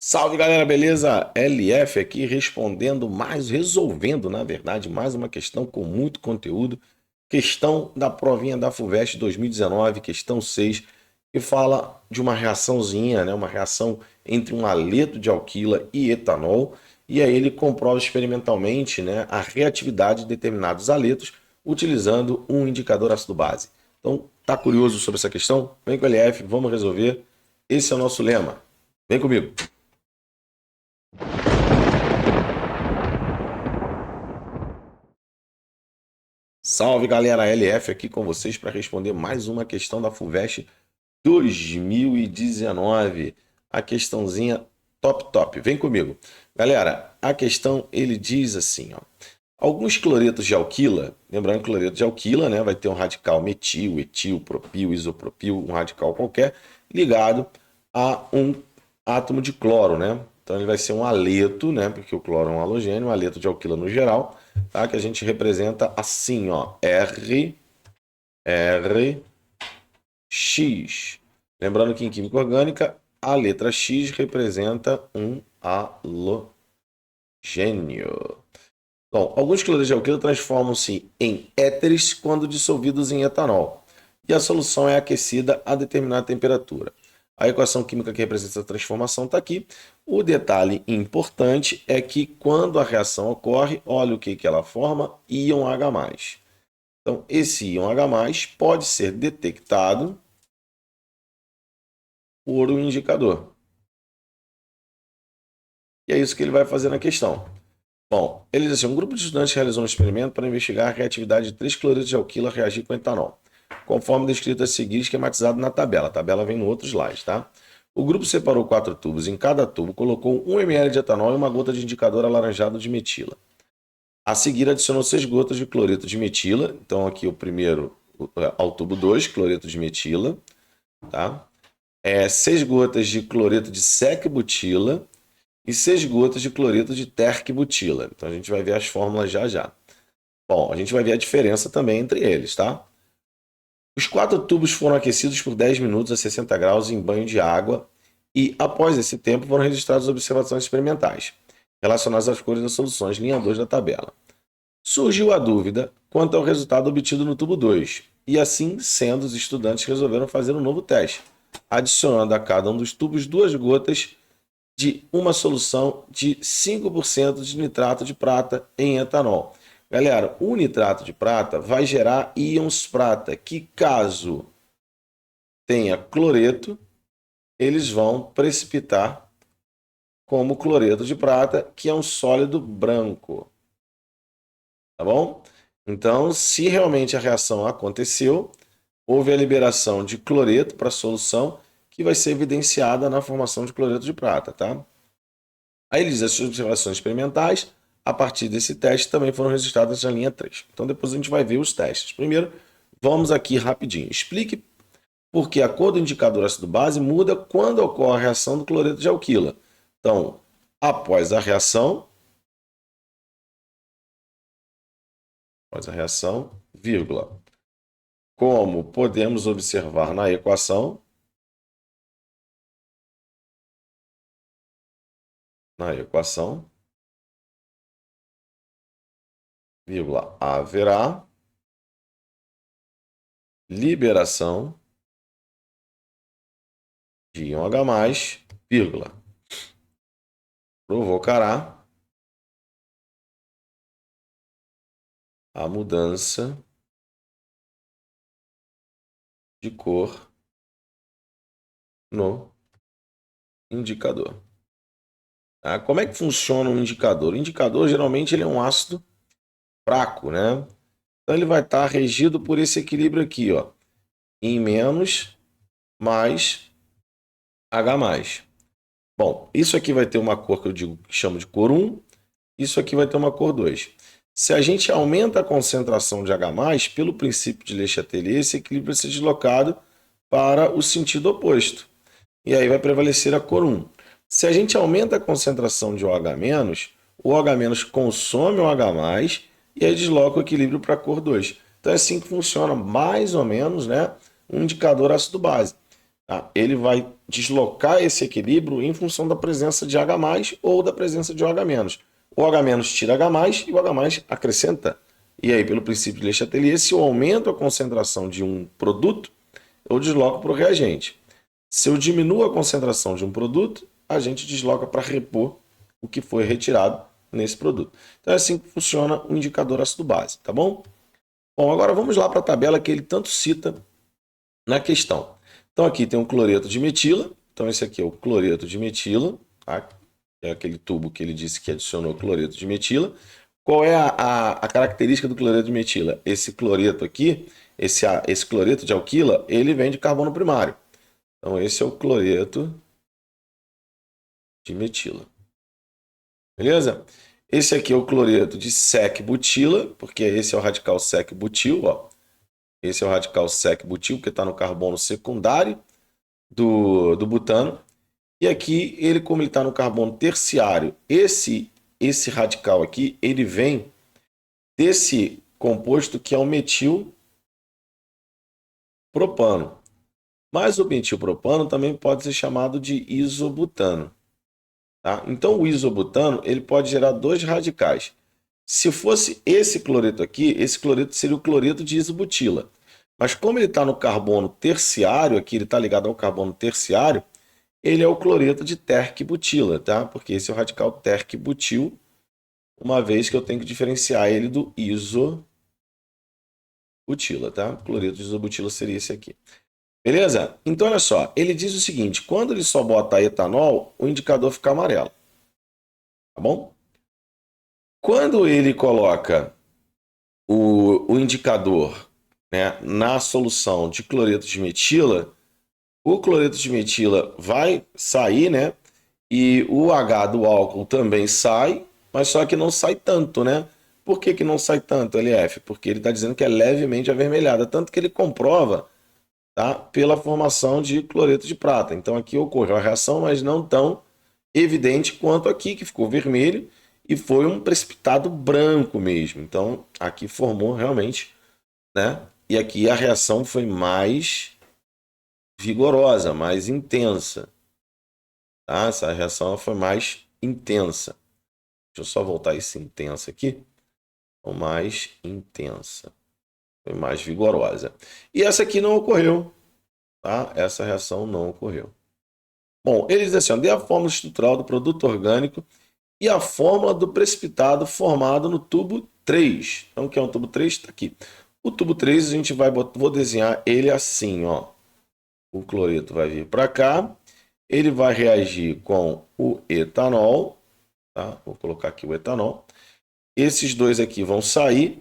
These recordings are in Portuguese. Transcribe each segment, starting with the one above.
Salve galera, beleza? LF aqui resolvendo, na verdade, mais uma questão com muito conteúdo. Questão da provinha da FUVEST 2019, questão 6, que fala de uma reaçãozinha, né? Uma reação entre um haleto de alquila e etanol. E aí ele comprova experimentalmente, né, a reatividade de determinados haletos utilizando um indicador ácido-base. Então, tá curioso sobre essa questão? Vem com o LF, vamos resolver. Esse é o nosso lema. Vem comigo. Salve galera, LF aqui com vocês para responder mais uma questão da FUVEST 2019. A questãozinha top. Vem comigo. Galera, a questão ele diz assim, ó. Alguns cloretos de alquila, lembrando que cloreto de alquila, né, vai ter um radical metil, etil, propil, isopropil, um radical qualquer, ligado a um átomo de cloro, né? Então ele vai ser um haleto, né, porque o cloro é um halogênio, um haleto de alquila no geral, tá? Que a gente representa assim, ó, R, X. Lembrando que em química orgânica, a letra X representa um halogênio. Bom, alguns cloretos de alquila transformam-se em éteres quando dissolvidos em etanol, e a solução é aquecida a determinada temperatura. A equação química que representa essa transformação está aqui. O detalhe importante é que quando a reação ocorre, olha o que ela forma, íon H+. Então, esse íon H+, pode ser detectado por um indicador. E é isso que ele vai fazer na questão. Bom, ele diz assim, um grupo de estudantes realizou um experimento para investigar a reatividade de 3 cloretos de alquila a reagir com etanol, conforme descrito a seguir, esquematizado na tabela. A tabela vem no outro slide, tá? O grupo separou 4 tubos. Em cada tubo, colocou 1 ml de etanol e uma gota de indicador alaranjado de metila. A seguir, adicionou 6 gotas de cloreto de metila. Então, aqui o primeiro ao tubo 2, cloreto de metila, tá? 6 gotas de cloreto de sec-butila e 6 gotas de cloreto de terc-butila. Então a gente vai ver as fórmulas já. Bom, a gente vai ver a diferença também entre eles, tá? Os 4 tubos foram aquecidos por 10 minutos a 60 graus em banho de água e, após esse tempo, foram registradas observações experimentais relacionadas às cores das soluções, linha 2 da tabela. Surgiu a dúvida quanto ao resultado obtido no tubo 2, e assim sendo, os estudantes resolveram fazer um novo teste, adicionando a cada um dos tubos 2 gotas de uma solução de 5% de nitrato de prata em etanol. Galera, o nitrato de prata vai gerar íons prata, que caso tenha cloreto, eles vão precipitar como cloreto de prata, que é um sólido branco. Tá bom? Então, se realmente a reação aconteceu, houve a liberação de cloreto para a solução, que vai ser evidenciada na formação de cloreto de prata, tá? Aí ele diz as observações experimentais, a partir desse teste, também foram registradas na linha 3. Então depois a gente vai ver os testes. Primeiro, vamos aqui rapidinho. Explique por que a cor do indicador ácido-base muda quando ocorre a reação do cloreto de alquila. Então, após a reação, vírgula. Como podemos observar na equação, vírgula, haverá liberação de íon H+, vírgula, provocará a mudança de cor no indicador. Tá? Como é que funciona o indicador? O indicador, geralmente, ele é um ácido fraco, né? Então, ele vai estar regido por esse equilíbrio aqui, ó, em menos mais H+. Bom, isso aqui vai ter uma cor que eu digo que chamo de cor 1, isso aqui vai ter uma cor 2. Se a gente aumenta a concentração de H+, pelo princípio de Le Chatelier, esse equilíbrio vai ser deslocado para o sentido oposto. E aí vai prevalecer a cor 1. Se a gente aumenta a concentração de OH-, o OH- consome o H+, e aí desloca o equilíbrio para a cor 2. Então é assim que funciona mais ou menos, né, um indicador ácido-base. Tá? Ele vai deslocar esse equilíbrio em função da presença de H+, ou da presença de OH-. O H- tira H+, e o H+ acrescenta. E aí, pelo princípio de Le Chatelier, se eu aumento a concentração de um produto, eu desloco para o reagente. Se eu diminuo a concentração de um produto, a gente desloca para repor o que foi retirado nesse produto. Então é assim que funciona o indicador ácido-base, tá bom? Bom, agora vamos lá para a tabela que ele tanto cita na questão. Então aqui tem o cloreto de metila. Então esse aqui é o cloreto de metila, tá? É aquele tubo que ele disse que adicionou cloreto de metila. Qual é a característica do cloreto de metila? Esse cloreto aqui, esse cloreto de alquila, ele vem de carbono primário. Então esse é o cloreto de metila. Beleza? Esse aqui é o cloreto de sec-butila, porque esse é o radical sec-butil, ó. Esse é o radical sec-butil, que está no carbono secundário do butano. E aqui, como ele está no carbono terciário, esse radical aqui, ele vem desse composto que é o metilpropano. Mas o metilpropano também pode ser chamado de isobutano. Tá? Então, o isobutano ele pode gerar dois radicais. Se fosse esse cloreto aqui, esse cloreto seria o cloreto de isobutila. Mas como ele está no carbono terciário, aqui ele está ligado ao carbono terciário, ele é o cloreto de terc-butila, tá? Porque esse é o radical terc-butil, uma vez que eu tenho que diferenciar ele do isobutila, tá? O cloreto de isobutila seria esse aqui. Beleza? Então, olha só, ele diz o seguinte, quando ele só bota etanol, o indicador fica amarelo, tá bom? Quando ele coloca o indicador, né, na solução de cloreto de metila, o cloreto de metila vai sair, né? E o H do álcool também sai, mas só que não sai tanto, né? Por que que não sai tanto, LF? Porque ele está dizendo que é levemente avermelhada, tanto que ele comprova, tá, pela formação de cloreto de prata. Então aqui ocorreu a reação, mas não tão evidente quanto aqui, que ficou vermelho e foi um precipitado branco mesmo. Então aqui formou realmente, né? E aqui a reação foi mais vigorosa, mais intensa. Tá? Essa reação foi mais intensa. Deixa eu só voltar esse intensa aqui. Ou mais intensa. Foi mais vigorosa. E essa aqui não ocorreu. Tá? Essa reação não ocorreu. Bom, ele diz assim, ó, dê a fórmula estrutural do produto orgânico e a fórmula do precipitado formado no tubo 3. Então, o que é um tubo 3? Está aqui. O tubo 3, a gente vou desenhar ele assim, ó. O cloreto vai vir para cá. Ele vai reagir com o etanol. Tá? Vou colocar aqui o etanol. Esses dois aqui vão sair.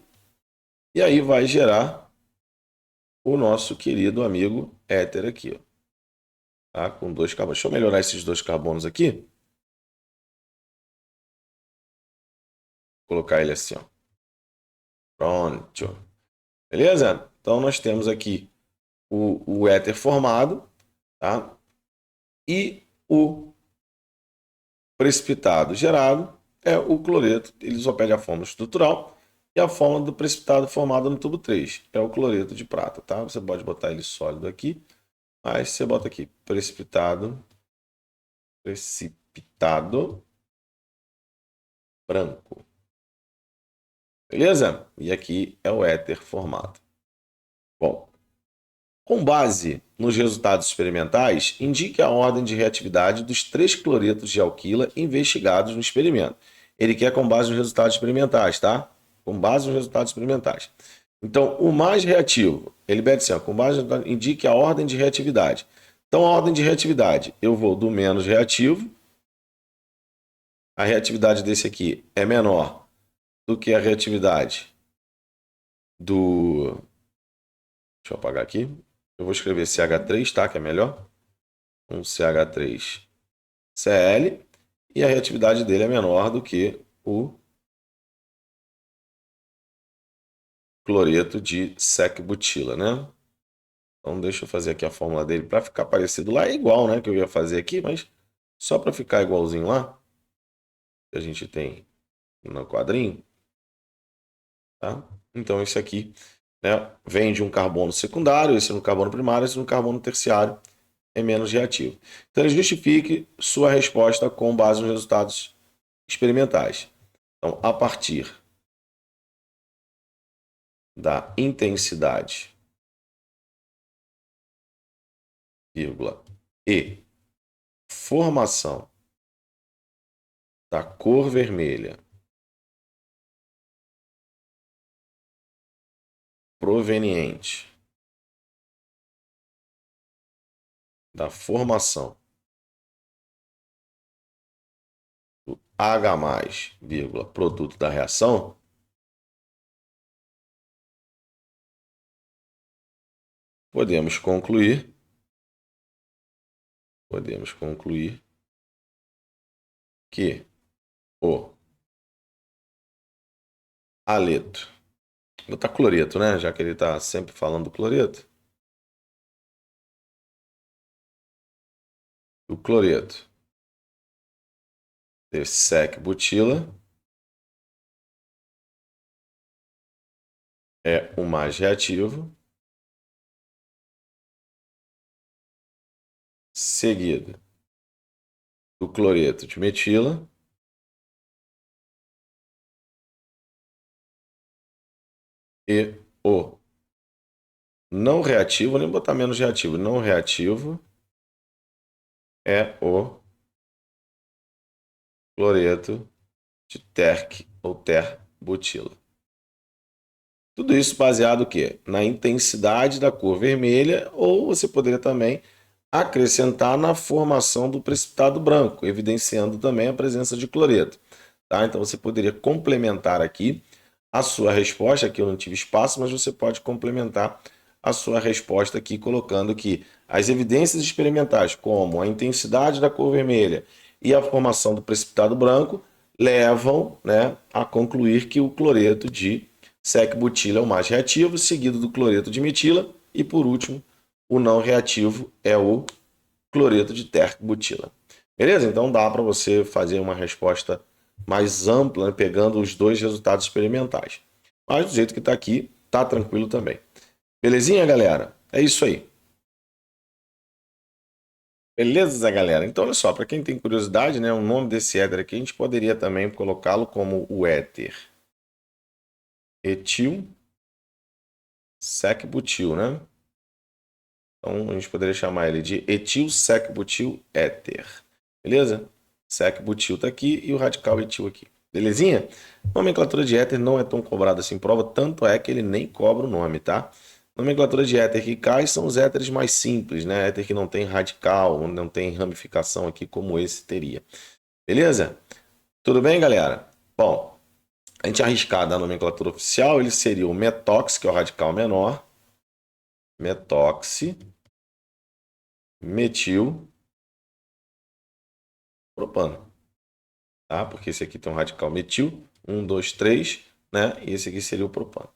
E aí vai gerar o nosso querido amigo éter aqui. Ó. Tá? Com dois carbonos. Deixa eu melhorar esses dois carbonos aqui. Vou colocar ele assim. Ó. Pronto. Beleza? Então nós temos aqui o éter formado. Tá? E o precipitado gerado é o cloreto. Ele só pede a fórmula estrutural. E a fórmula do precipitado formado no tubo 3 é o cloreto de prata, tá? Você pode botar ele sólido aqui, mas você bota aqui precipitado branco. Beleza? E aqui é o éter formado. Bom, com base nos resultados experimentais, indique a ordem de reatividade dos 3 cloretos de alquila investigados no experimento. Ele quer com base nos resultados experimentais, tá? Com base nos resultados experimentais. Então, o mais reativo, ele pede assim, ó, com base, indique a ordem de reatividade. Então, a ordem de reatividade, eu vou do menos reativo. A reatividade desse aqui é menor do que a reatividade do... Deixa eu apagar aqui. Eu vou escrever CH3, tá? Que é melhor. Um CH3Cl. E a reatividade dele é menor do que o cloreto de sec-butila, né? Então, deixa eu fazer aqui a fórmula dele para ficar parecido lá. É igual, né? Que eu ia fazer aqui, mas só para ficar igualzinho lá, que a gente tem no quadrinho, tá? Então, esse aqui, né, vem de um carbono secundário, esse no carbono primário, esse no carbono terciário. é menos reativo. Então, ele justifique sua resposta com base nos resultados experimentais. Então, a partir da intensidade, vírgula, e formação da cor vermelha proveniente da formação do H+, vírgula, produto da reação, podemos concluir que o haleto, vou botar cloreto, né? Já que ele está sempre falando do cloreto. O cloreto de sec-butila é o mais reativo, seguido do cloreto de metila e o não reativo, nem botar menos reativo, não reativo é o cloreto de terc ou terbutila. Tudo isso baseado o quê? Na intensidade da cor vermelha, ou você poderia também acrescentar na formação do precipitado branco, evidenciando também a presença de cloreto. Tá? Então você poderia complementar aqui a sua resposta, aqui eu não tive espaço, mas você pode complementar a sua resposta aqui colocando que as evidências experimentais, como a intensidade da cor vermelha e a formação do precipitado branco, levam, né, a concluir que o cloreto de sec-butila é o mais reativo, seguido do cloreto de metila e, por último, o não reativo é o cloreto de terc-butila. Beleza? Então dá para você fazer uma resposta mais ampla, né, pegando os dois resultados experimentais. Mas do jeito que está aqui, tá tranquilo também. Belezinha, galera? É isso aí. Beleza, galera? Então, olha só, para quem tem curiosidade, né, o nome desse éter aqui, a gente poderia também colocá-lo como o éter etil sec-butil, né? Então, a gente poderia chamar ele de etil sec-butil éter. Beleza? Sec-butil tá aqui e o radical etil aqui. Belezinha? Nomenclatura de éter não é tão cobrada assim em prova, tanto é que ele nem cobra o nome, tá? Nomenclatura de éter que cai são os éteres mais simples, né? Éter que não tem radical, não tem ramificação aqui como esse teria. Beleza? Tudo bem, galera? Bom, a gente arriscar da nomenclatura oficial, ele seria o metóx, que é o radical menor, metóxi, metil, propano. Tá? Porque esse aqui tem um radical metil, 1, 2, 3, né? E esse aqui seria o propano.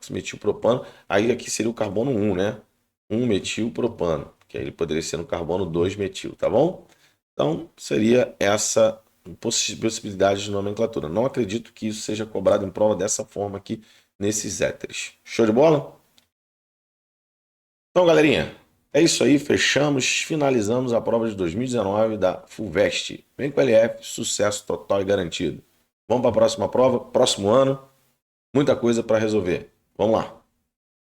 Metil propano, aí aqui seria o carbono 1, né? 1 metil propano, que aí ele poderia ser no carbono 2 metil, tá bom? Então, seria essa possibilidade de nomenclatura. Não acredito que isso seja cobrado em prova dessa forma aqui, nesses éteres. Show de bola? Então, galerinha, é isso aí. Fechamos, finalizamos a prova de 2019 da FUVEST. Vem com a LF, sucesso total e garantido. Vamos para a próxima prova, próximo ano. Muita coisa para resolver. Vamos lá.